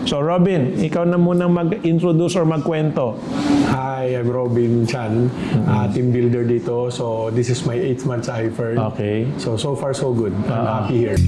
So Robin, ikaw na munang mag-introduce or magkwento. Hi, I'm Robin Chan, team builder dito. So this is my 8th month sa iFern. Okay. So far so good. I'm happy here.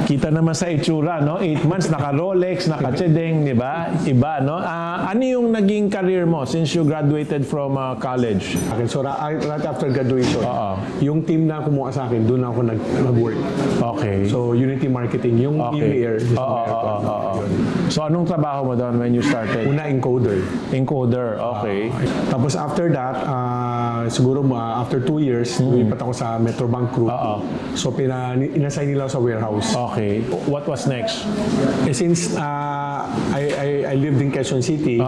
Kita naman sa itsura, no? 8 months, naka-Rolex, naka-Chedeng, di ba? Iba, no? Ano yung naging career mo since you graduated from college? Okay, so right after graduation, yung team na kumuha sa akin, doon ako nag-work. Okay. So Unity Marketing, yung EMAIR. So anong trabaho mo doon when you started? Una, encoder. Encoder, okay. Tapos after that, siguro after 2 years, lumipat ako sa Metrobank Group. So inassign nila ako sa warehouse. Okay. What was next? Since I lived in Quezon City,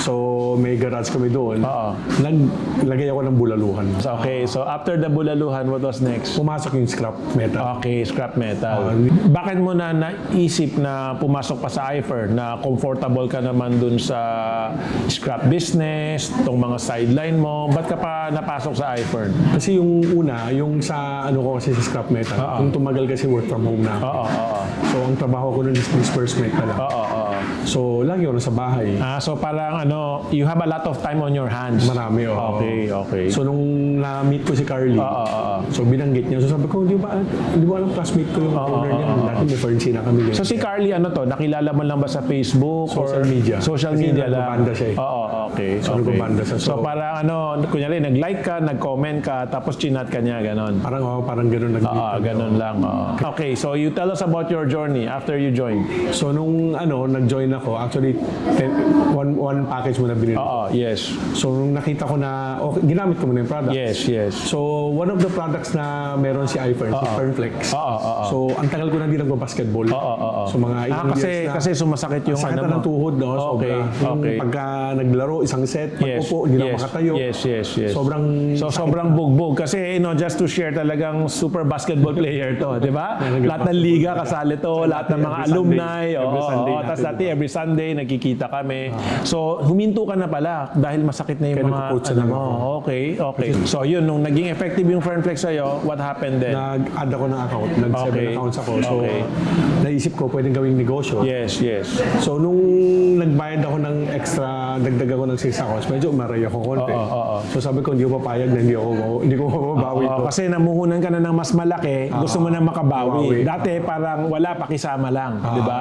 so may garage kami doon, naglagay ako ng bulaluhan. Okay, so after the bulaluhan, what was next? Pumasok yung scrap metal. Okay, scrap metal. Bakit mo na naisip na pumasok pa sa iFern, na comfortable ka naman dun sa scrap business, tong mga sideline mo, ba't ka pa napasok sa iFern? Kasi yung una, yung sa ano ko kasi sa scrap metal, yung tumagal kasi work from home na. So ang trabaho ko nun is disbursement pala. So lagi ako sa bahay. So parang you have a lot of time on your hands. Marami, Okay. So nung na-meet ko si Carly, so binanggit niya. So sabi ko, di ba alam classmate ko yung owner niya. Dati may furniture na kami. So si Carly, nakilala mo lang ba sa Facebook? Social media. Social Kasi media lang? nagbabanda siya eh. Okay. So nagbabanda siya. So parang kunyari, nag-like ka, nag-comment ka, tapos chinat ka niya, ganon. Parang gano'n nag-meet. Ganon lang. Okay, so you tell us about your journey after you joined. So nung nag-join ako, actually one package mo na binili. Yes. So nung nakita ko na ginamit ko muna yung product. Yes. So one of the products na meron si iFern, si Fernflex. So ang tagal ko na hindi nagbabasketball. So mga ilang years na. Kasi sumasakit yung sakit na ng tuhod, no? Okay. Pagka naglaro, isang set, pag-upo, hindi na makatayo. Yes. Sobrang bugbog. Kasi, just to share, talagang super basketball player to, di ba? Lahat ng liga kasali to, lahat ng mga alumni. Tapos dati, every Sunday, nagkikita kami. So, huminto ka na pala dahil masakit na yung mga Okay. So, yun, nung naging effective yung Fernflex sa'yo, what happened then? Nag-add ako ng account. Nag-7 accounts ako. So, naisip ko, pwedeng gawing negosyo. Yes. So, nung nagbayad ako ng extra, dagdag ako ng 6 accounts, medyo umaray ako konti. So, sabi ko, hindi ko papayag na hindi ko mababawi ito. Kasi namuhunan ka na ng mas malaki, gusto mo na makabawi. Dati, parang wala, pakisama lang. Di ba?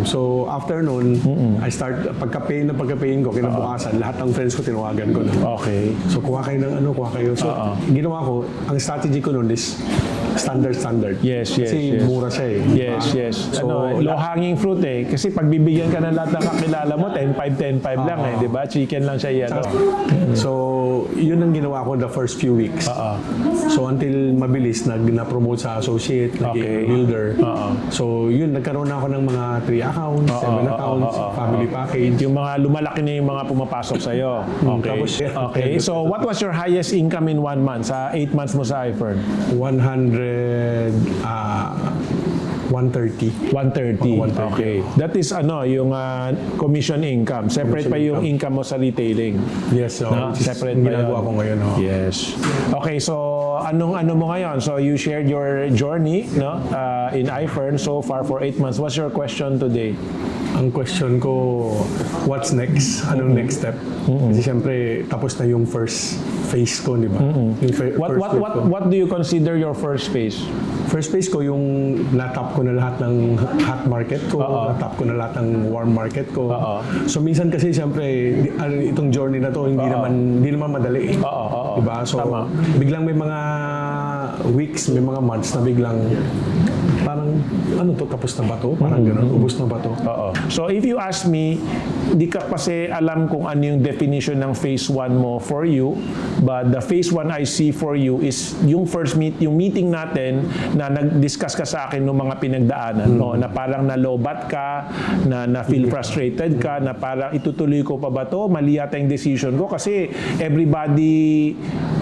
So, after nun, I start, pagka-payin ko, kinabukasan, lahat ng friends ko, tinawagan ko na. Okay. So, kuha kayo ng kuha kayo. So, ginawa ko, ang strategy ko nun is standard. Yes. Kasi mura siya eh. Yes. So, low-hanging fruit eh. Kasi pag bibigyan ka ng lahat ng kakilala mo, 10-5 lang eh. Di ba? Chicken lang siya yan. So, yun ang ginawa ko the first few weeks. So, until mabilis, na-promote sa associate, naging builder. So, yun, nagkaroon ako ng mga 3 accounts, 7 accounts, family package. Yung mga lumalaki na yung mga pumapasok sa'yo. Okay. So, what was your highest income in 1 month sa 8 months mo sa iFern? 130. 130. Okay. That is yung commission income. Separate pa yung income mo sa retailing. Yes, so separate pa ginagawa ko ngayon. Yes. Okay, so anong mo ngayon? So you shared your journey, in iFern so far for 8 months. What's your question today? Ang question ko, what's next? Anong next step? Kasi siyempre, tapos na yung first phase ko, di ba? What do you consider your first phase? First phase ko, yung na-top ko na lahat ng hot market ko, na-top ko na lahat ng warm market ko. So minsan kasi siyempre, itong journey na to, hindi naman madali eh. Diba? So biglang may mga weeks, may mga months na biglang parang tapos na ba to? Parang gano'n, ubos na ba to? So if you ask me, di ka kasi alam kung ano yung definition ng phase 1 mo for you, but the phase 1 I see for you is yung yung meeting natin na nag-discuss ka sa akin ng mga pinagdaanan, na parang na-lowbat ka, na feel frustrated ka, na parang itutuloy ko pa ba to? Mali yata yung decision ko kasi everybody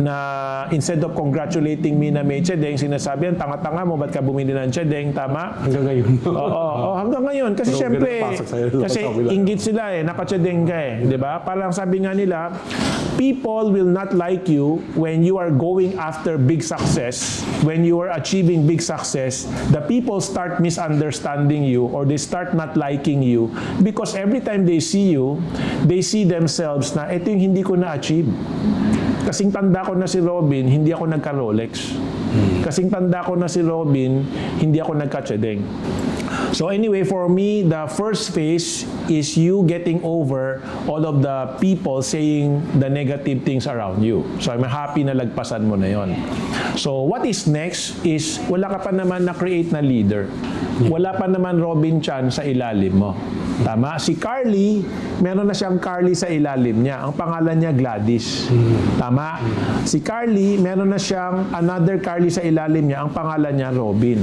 na instead of congratulating me na may tsedeng, sinasabi yan, tanga-tanga mo, ba't ka bumili ng tsedeng, tama? Hanggang ngayon. Oo, hanggang ngayon. Kasi Pero syempre, pinapasok sa'yo, kasi sa kabila. inggit sila nakatsedeng ka di ba? Parang sabi nga nila, people will not like you when you are going after big success, when you are achieving big success. The people start misunderstanding you or they start not liking you because every time they see you, they see themselves na ito yung hindi ko na-achieve. Kasing tanda ko na si Robin, hindi ako nagka-Rolex. Kasing tanda ko na si Robin, hindi ako nagka-tsedeng. So anyway, for me, the first phase is you getting over all of the people saying the negative things around you. So I'm happy na lagpasan mo na yon. So what is next is wala ka pa naman na-create na leader. Wala pa naman Robin Chan sa ilalim mo. Tama? Si Carly, meron na siyang Carly sa ilalim niya. Ang pangalan niya Gladys. Tama? Si Carly, meron na siyang another Carly sa ilalim niya. Ang pangalan niya Robin.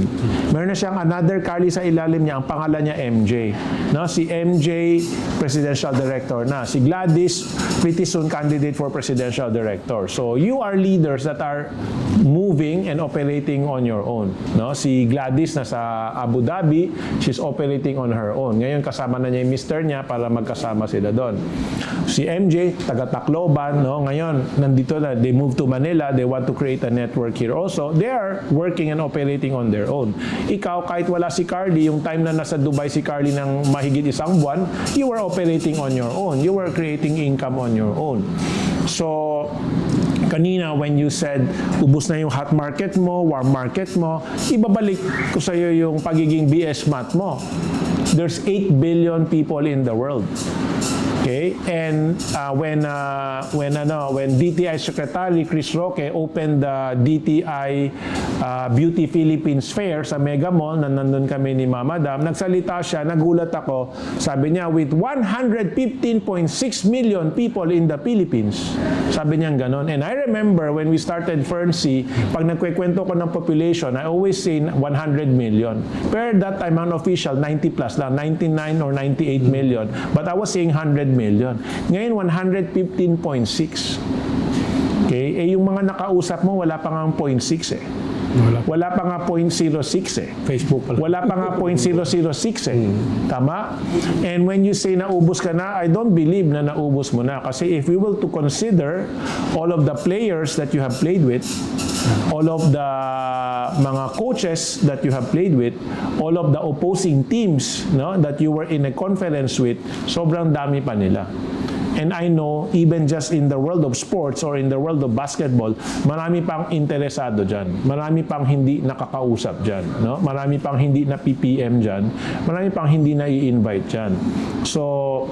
Meron na siyang another Carly sa ilalim niya. Ang pangalan niya MJ. No? Si MJ, Presidential Director na. Si Gladys, pretty soon candidate for Presidential Director. So you are leaders that are moving and operating on your own. No? Si Gladys nasa Abu Dhabi, she's operating on her own. Ngayon kasama na niya yung mister niya para magkasama sila doon. Si MJ, taga Tacloban, no? Ngayon, nandito na, they move to Manila, they want to create a network here also. They are working and operating on their own. Ikaw, kahit wala si Carly, yung time na nasa Dubai si Carly ng mahigit isang buwan, you were operating on your own. You were creating income on your own. So, kanina when you said ubos na yung hot market mo, warm market mo, ibabalik ko sa iyo yung pagiging BS math mo. There's 8 billion people in the world. Okay? And when DTI Secretary Chris Roque opened the DTI Beauty Philippines Fair sa Mega Mall, na nandun kami ni Mama Dam, nagsalita siya, nagulat ako. Sabi niya, with 115.6 million people in the Philippines. Sabi niya ganon. And I remember when we started Ferncy, pag nagkwekwento ko ng population, I always say 100 million. Pero that time, unofficial, 90 plus lang, 99 or 98 million. But I was saying 100 million. Ngayon, 115.6. Okay? Eh, yung mga nakausap mo, wala pa nga 0.6 eh. Wala pa nga 0.06 eh. Facebook pala. Wala pa nga 0.006 eh. Tama? And when you say naubos ka na, I don't believe na naubos mo na. Kasi if we will to consider all of the players that you have played with, all of the mga coaches that you have played with, all of the opposing teams, no, that you were in a conference with, sobrang dami pa nila. And I know, even just in the world of sports or in the world of basketball, marami pang interesado dyan. Marami pang hindi nakakausap dyan. No? Marami pang hindi na PPM dyan. Marami pang hindi na i-invite dyan. So,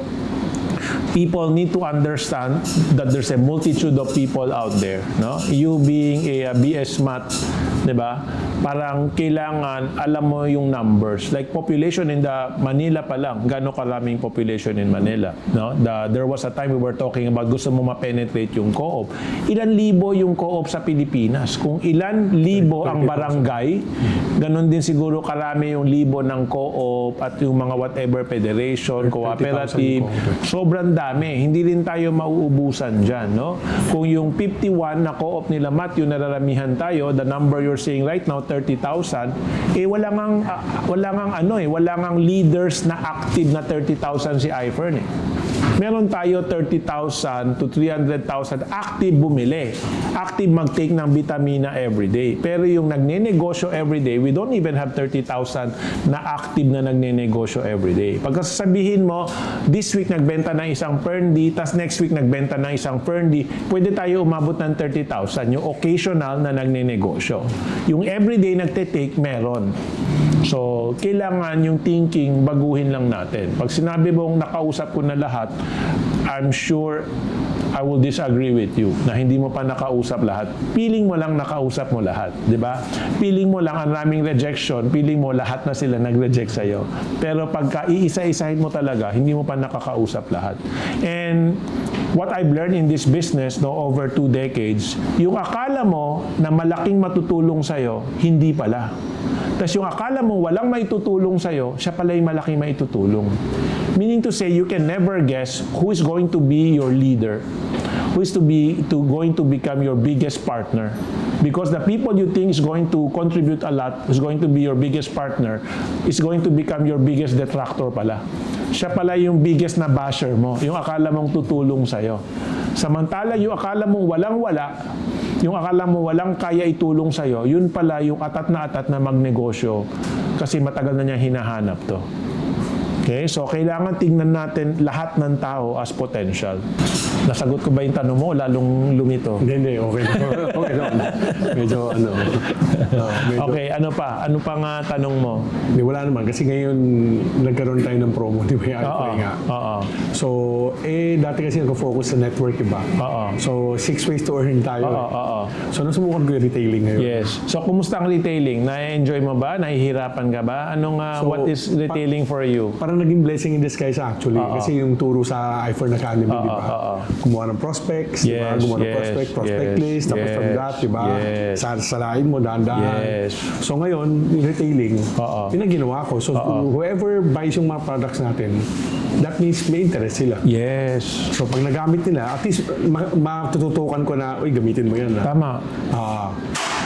people need to understand that there's a multitude of people out there. No? You being a BS math, di ba? Parang kailangan alam mo yung numbers. Like population in the Manila pa lang, gano'ng karaming population in Manila. No? There was a time we were talking about gusto mo ma-penetrate yung co-op. Ilan libo yung co-op sa Pilipinas? Kung ilan libo ang barangay, ganon din siguro karami yung libo ng co-op at yung mga whatever federation, cooperative. Sobrang dami. Hindi rin tayo mauubusan dyan. No? Kung yung 51 na co-op nila, Matt, yung nararamihan tayo, the number you're seeing right now, 30,000, eh wala ngang leaders na active na 30,000 si iFern eh. Meron tayo 30,000 to 300,000 active bumili. Active mag-take ng vitamina everyday. Pero yung nagnenegosyo everyday, we don't even have 30,000 na active na nagnenegosyo everyday. Pagkasasabihin mo, this week nagbenta ng isang Ferndy, tas next week nagbenta ng isang Ferndy, pwede tayo umabot ng 30,000. Yung occasional na nagnenegosyo. Yung everyday nagte-take, meron. So, kailangan yung thinking, baguhin lang natin. Pag sinabi mong nakausap ko na lahat, I'm sure I will disagree with you na hindi mo pa nakausap lahat. Feeling mo lang nakausap mo lahat, di ba? Feeling mo lang ang raming rejection, feeling mo lahat na sila nag-reject sa'yo. Pero pagka iisa-isahin mo talaga, hindi mo pa nakakausap lahat. And what I've learned in this business, no, over 2 decades, yung akala mo na malaking matutulong sa'yo, hindi pala. Tapos yung akala mo walang maitutulong sa'yo, siya pala yung malaking maitutulong. Meaning to say, you can never guess who is going to be your leader, who is going to become your biggest partner. Because the people you think is going to contribute a lot, is going to be your biggest partner, is going to become your biggest detractor pala. Siya pala yung biggest na basher mo, yung akala mong tutulong sa'yo. Samantala, yung akala mong walang-wala, yung akala mo walang kaya itulong sa'yo, yun pala yung atat na magnegosyo kasi matagal na niya hinahanap to. Okay, so kailangan tingnan natin lahat ng tao as potential. Nasagot ko ba yung tanong mo? Lalong lumito. Hindi, okay. Okay naman. Medyo Okay, ano pa? Ano pa nga tanong mo? Hindi, wala naman. Kasi ngayon, nagkaroon tayo ng promo, di ba? Yung iFi nga. Oo. So, dati kasi nag-focus sa network, iba? Oo. So, 6 ways to earn tayo. Oo. So, nasubukan ko yung retailing ngayon. Yes. So, kumusta ang retailing? Na-enjoy mo ba? Nahihirapan ka ba? What is retailing for you? Parang naging blessing in disguise actually. Kasi yung turo sa iPhone Academy, di ba? Kumuha ng prospects, di ba? Yes, Gumawa ng yes, prospect yes, list, tapos yes, from that, di ba? yes. Salain mo, dahan-dahan. Yes. So ngayon, yung retailing, yun ang ginawa ko. So whoever buys yung mga products natin, that means may interest sila. Yes. So pag nagamit nila, at least matututukan ko na, uy, gamitin mo yan. Tama.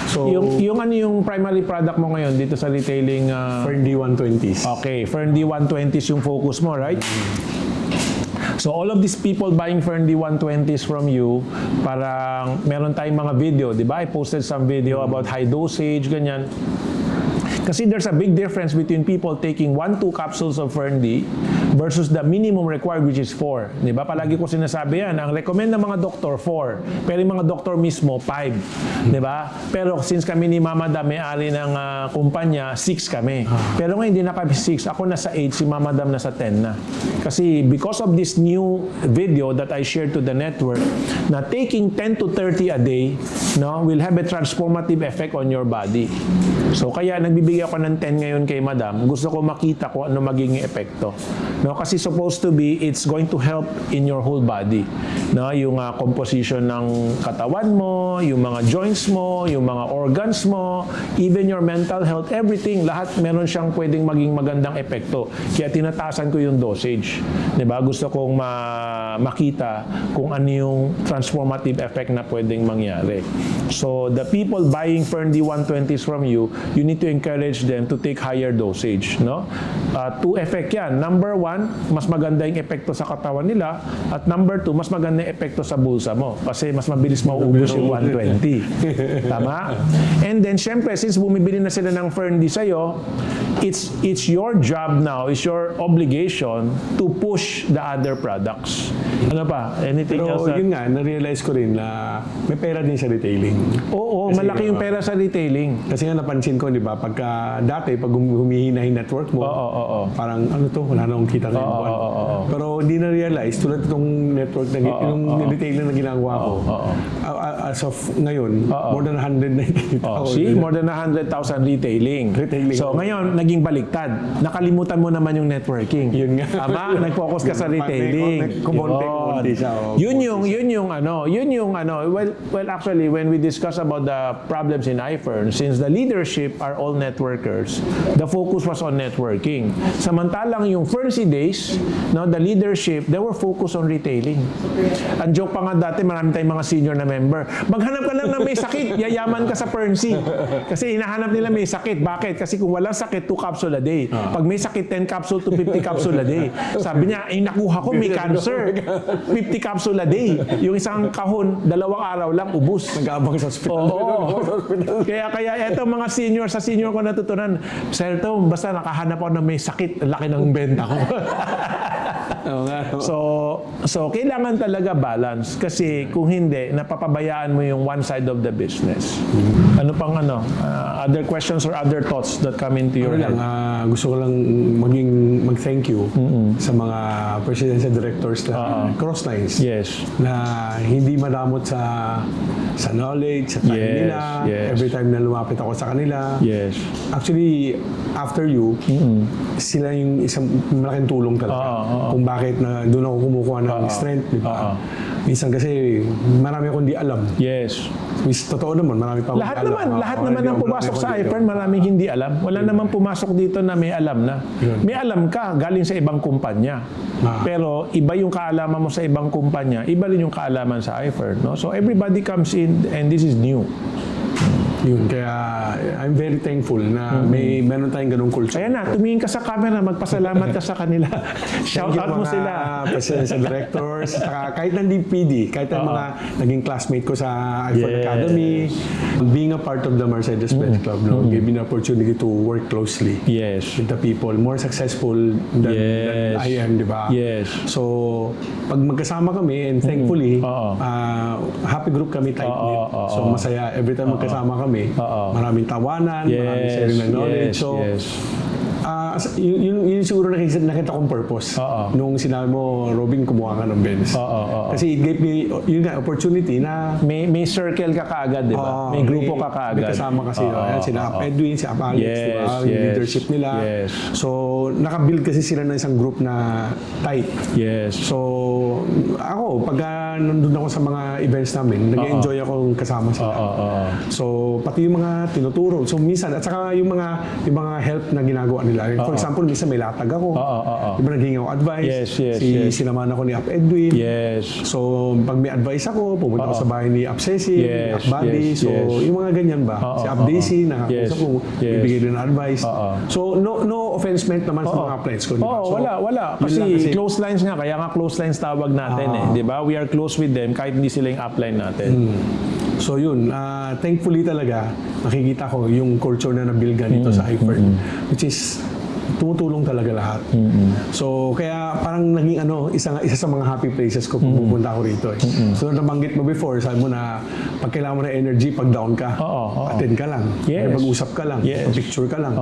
So, Yung ano yung primary product mo ngayon dito sa retailing? Fern D120s. Okay, Fern D120s yung focus mo, right? So all of these people buying Fern D120s from you, parang meron tayong mga video, di ba? I posted some video about high dosage, ganyan. Kasi there's a big difference between people taking 1-2 capsules of Fern D versus the minimum required which is 4. Di ba? Palagi ko sinasabi yan. Ang recommend ng mga doktor, 4. Pero yung mga doktor mismo, 5. Di ba? Pero since kami ni Mama Dam, may-ari ng kumpanya, 6 kami. Pero ngayon, hindi na kami 6. Ako nasa 8, si Mama Dam nasa 10 na. Kasi because of this new video that I shared to the network, na taking 10 to 30 a day, no, will have a transformative effect on your body. So kaya nagbibigay ako ng 10 ngayon kay Madam. Gusto ko makita ko ano magiging epekto. No, kasi supposed to be it's going to help in your whole body. No, yung composition ng katawan mo, yung mga joints mo, yung mga organs mo, even your mental health, everything, lahat meron siyang pwedeng maging magandang epekto. Kaya tinataasan ko yung dosage. 'Di ba? Gusto kong makita kung ano yung transformative effect na pwedeng mangyari. So the people buying Fern D120s from you, you need to encourage them to take higher dosage, no? Two effect yan. Number 1, mas maganda yung epekto sa katawan nila. At number 2, mas maganda yung epekto sa bulsa mo. Kasi mas mabilis mauubos yung 120. Tama? And then, syempre, since bumibili na sila ng Fern D sa'yo, it's your job now, it's your obligation to push the other products. Ano pa? Anything Pero else? yun nga, na-realize ko rin na may pera din sa retailing. Oo, Kasi, malaki yung pera sa retailing. Kasi nga napansin ko, di ba, pagka dati, pag humihina yung network mo, parang ano to, wala na akong kita ngayong buwan. Pero hindi na-realize, tulad itong network na yung retailing na ginagawa ko, as of ngayon, more than 100 na kita ko. See, more than 100,000 retailing. So ngayon, naging baliktad. Nakalimutan mo naman yung networking. Yun nga. Tama? Nag-focus ka sa retailing. Kumonti siya. Yun yung well actually when we discuss about the problems in iFern, since the leadership are all networkers, the focus was on networking. Samantalang yung Ferncy days, no, the leadership, they were focused on retailing. Ang joke pa nga dati, marami tayong mga senior na member. Maghanap ka lang na may sakit, yayaman ka sa Ferncy. Kasi hinahanap nila may sakit. Bakit? Kasi kung walang sakit, 2 capsule a day. Pag may sakit, 10 capsule to 50 capsule a day. Sabi niya, nakuha ko, may cancer. 50 capsule a day. Yung isang kahon, 2 araw lang, ubus. Nag-aabang sa hospital. Oo. Kaya eto mga senior, sa senior ko natutunan, Sir Tom, basta nakahanap ako na may sakit, laki ng benta ko. So kailangan talaga balance kasi kung hindi, napapabayaan mo yung one side of the business. Ano pang other questions or other thoughts that come into your head? Gusto ko lang mag-thank you sa mga presidents and directors na Crosslines. Yes. Na hindi madamot sa knowledge, sa time nila. Yes. Every time na lumapit ako sa kanila. Yes. Actually, after you, sila yung isang malaking tulong talaga. Kung bakit na doon ako kumukuha ng strength, di ba? Minsan kasi marami akong di alam. Yes. Totoo naman, marami pa akong Lahat di alam. naman, lahat naman ang pumasok sa iFern, maraming hindi alam. Wala namang pumasok dito na may alam na. May alam ka galing sa ibang kumpanya. Pero iba yung kaalaman mo sa ibang kumpanya, iba rin yung kaalaman sa iFern, no? So everybody comes in and this is new. Yun, kaya I'm very thankful na meron tayong ganung culture. Ayan na, tumingin ka sa camera, magpasalamat ka sa kanila. Shout out mo sila. President sa directors, saka kahit ng DPD, kahit ang mga naging classmate ko sa iFern Academy, being a part of the Mercedes-Benz Club, no, gave me the opportunity to work closely Yes. with the people, more successful than I am, di ba? Yes. So, pag magkasama kami, and thankfully, happy group kami, tight-knit. So, masaya every time magkasama kami. Maraming tawanan, maraming sharing ng knowledge. So, yun siguro nakita kong purpose nung sinabi mo, Robin, kumuha ka ng Benz. Kasi it gave me yun nga, opportunity na May circle ka kaagad, di ba? May grupo ka kaagad. may kasama kasi ayan, sila Ap Edwin, si Ap Alex, di ba? Yung leadership nila. So, nakabuild kasi sila ng isang group na tight. Yes. So, ako, pagka nandun ako sa mga events namin, nag-enjoy akong kasama sila. So, pati yung mga tinuturo. So, minsan, at saka yung mga help na ginagawa nila. For example, minsan may latag ako. Diba, naging ako advice. Sinamahan ako ni Ap Edwin. So, pag may advice ako, pumunta ako sa bahay ni Ap Ceci, Ap Badi. So, yung mga ganyan ba? Si Ap Daisy, nakakausap ko, ibigay din ng advice. So, no offense meant naman sa mga friends ko. Diba? So, wala. Kasi close lines nga, kaya nga close lines tawag natin eh. Di ba? We are close with them kahit hindi sila yung upline natin. So yun, thankfully talaga, nakikita ko yung culture na nabuild ganito sa iFern, which is tumutulong talaga lahat. So kaya parang naging isa sa mga happy places ko kung pupunta ako rito eh. So nabanggit mo before, sabi mo na pag kailangan mo na energy, pag down ka, attend ka lang, mag-usap ka lang, picture ka lang.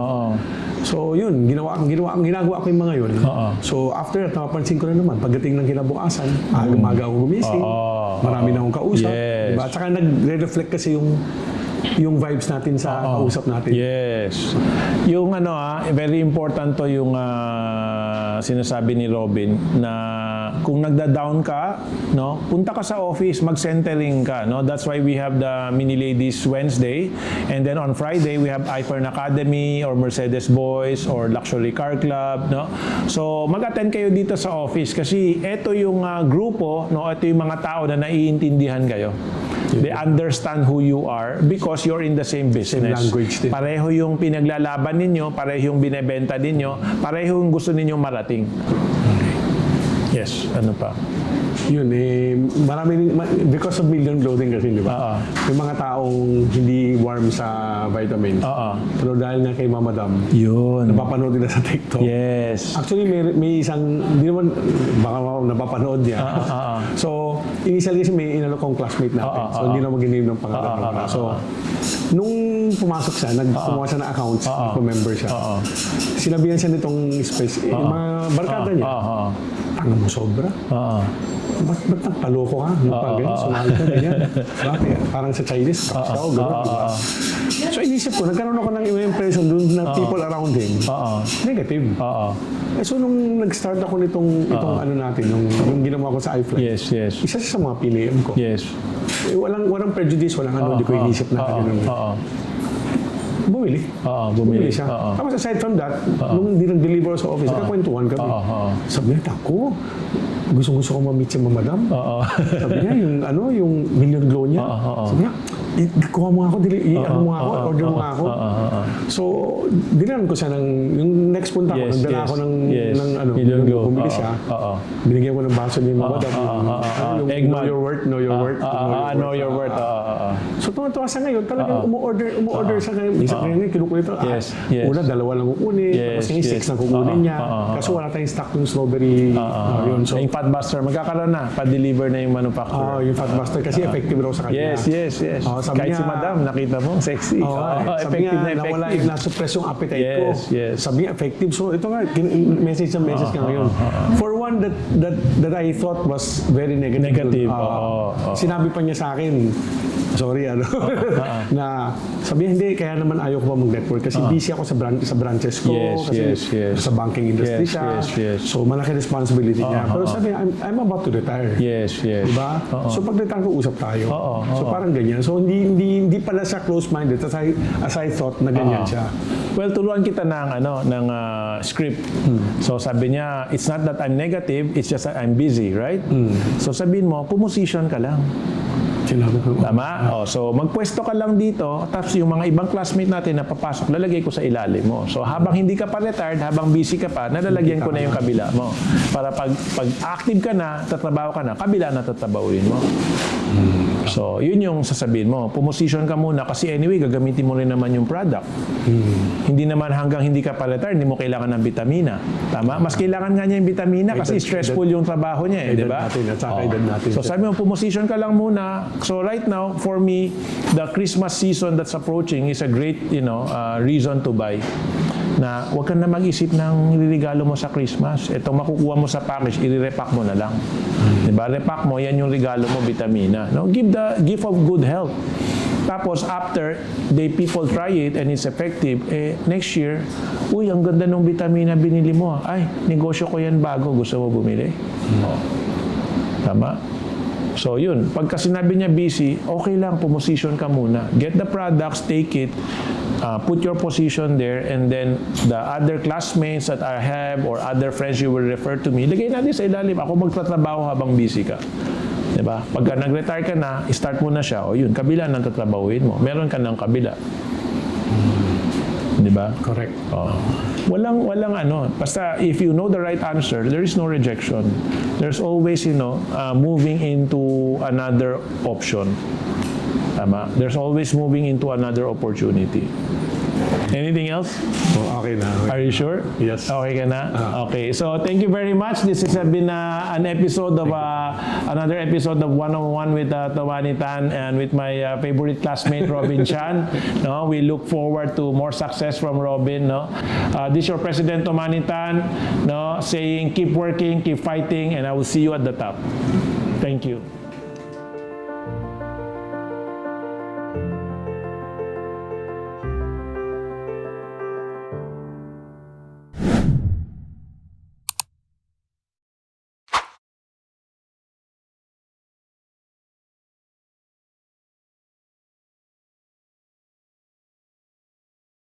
So yun, ginagawa ko yung mga yun. So after that, napapansin ko na naman, pagdating ng kinabukasan, aga-maga akong gumising, marami na akong kausap. Diba? At saka nagre-reflect kasi yung vibes natin sa kausap natin. Yes. Yung very important to yung sinasabi ni Robin na kung nagda-down ka, no, punta ka sa office, mag-centering ka, no. That's why we have the Mini Ladies Wednesday, and then on Friday we have iFern Academy or Mercedes Boys or Luxury Car Club, no. So mag-attend kayo dito sa office kasi ito yung grupo, no, ito yung mga tao na naiintindihan kayo. They understand who you are because you're in the same business. Same language din. Pareho yung pinaglalaban ninyo, pareho yung binebenta ninyo, pareho yung gusto ninyong marating. Yes, ano pa? Yun because of Million Clothing kasi, di ba? Yung mga taong hindi warm sa vitamins. Pero dahil nga kay Mama Dam, yun. napapanood nila sa TikTok. Yes. Actually, may isang, hindi naman, baka napapanood niya. So, initially kasi may inalo kong classmate natin. So, hindi naman giname ng pangalan. So, nung pumasok siya, gumawa siya ng accounts, member siya. Sinabihan siya nitong yung mga barkada niya. Tanga mo sobra. Ba't nagpaloko ka? Sumali ka, ganyan. Bakit? Parang sa Chinese, kapsaw, gano'n. So inisip ko, nagkaroon ako ng impression dun na people around him. Negative. So nung nag-start ako nitong natin, yung ginawa ko sa iFly, isa siya sa mga PNM ko. Walang prejudice, walang hindi ko inisip na ganun. Bumili siya. Tapos aside from that, nung hindi nag-deliver sa office, nagkakwentuhan kami. Sabi niya, ako, gusto ko ma-meet si Mama Dam. Sabi niya, yung Million Glow niya. Sabi niya, kuha mo ako, order mo ako. So, dinaran ko siya yung next punta ko, nagdala ako ng Million Glow. Bumili siya. Binigyan ko ng baso ni Mama Dam. Know your worth, know your worth. Know your worth. So, tuwa siya ngayon, talagang umu-order siya ngayon. Isa ngayon, kinukulit ito. Una, dalawa lang kukunin. Tapos ngayon, 6 na kukunin niya. Kaso wala tayong stock ng strawberry. So, yung Fatbuster, magkakaroon na. Pa-deliver na yung manufacturer. Yung Fatbuster kasi effective raw sa kanya. Yes. Kahit si Madam, nakita mo, sexy. Sabi niya, nawala yung nasuppress yung appetite ko. Sabi niya, effective. So, ito nga, message ka ngayon. For one that I thought was very negative. Negative. Sinabi pa niya sa akin, sorry, na sabi hindi, kaya naman ayaw ko pa mag-network kasi busy ako sa branches ko, kasi sa banking industry siya. So, malaki responsibility niya. Pero sabi niya, I'm about to retire. Diba? So, pag-retire ko, usap tayo. So, parang ganyan. So, hindi pala siya close-minded as I thought na ganyan siya. Well, turuan kita ng script. So, sabi niya, it's not that I'm negative, it's just that I'm busy, right? So, sabihin mo, pumosisyon ka lang. Sinabi ko. Tama? So, magpwesto ka lang dito, tapos yung mga ibang classmate natin na papasok, lalagay ko sa ilalim mo. So, habang hindi ka pa retired, habang busy ka pa, nalalagyan ko na yung kabila mo. Para pag active ka na, tatrabaho ka na, kabila na tatrabahuin mo. So, yun yung sasabihin mo. Pumosisyon ka muna kasi anyway, gagamitin mo rin naman yung product. Hindi naman hanggang hindi ka pa retired, hindi mo kailangan ng vitamina. Tama? Mas kailangan nga niya yung vitamina kasi stressful yung trabaho niya, di ba? So, sabi mo, pumosisyon ka lang muna. So, right now, for me, the Christmas season that's approaching is a great, reason to buy. Na huwag ka na mag-isip ng regalo mo sa Christmas. Ito makukuha mo sa package, i-repack mo na lang. Diba? Repack mo, yan yung regalo mo, vitamina. No? Give the gift of good health. Tapos, after people try it and it's effective, next year, uy, ang ganda ng vitamina binili mo. Ay, negosyo ko yan bago. Gusto mo bumili? Tama? So, yun. Pagka sinabi niya busy, okay lang, pumosisyon ka muna. Get the products, take it, put your position there, and then the other classmates that I have or other friends you will refer to me, lagay natin sa ilalim. Ako magtatrabaho habang busy ka. Diba? Pagka nag-retire ka na, start mo na siya. O yun, kabila nang tatrabahuin mo. Meron ka ng kabila. Diba? Correct. Walang basta if you know the right answer, there is no rejection. There's always, moving into another option. Tama? There's always moving into another opportunity. Anything else? Okay na. Are you sure? Yes. Okay ka na? Okay. So, thank you very much. This has been an episode of, another episode of One-on-One with Tawani Tan and with my favorite classmate, Robin Chan. No, we look forward to more success from Robin. No? This is your President, Tawani Tan, no, saying keep working, keep fighting, and I will see you at the top. Thank you.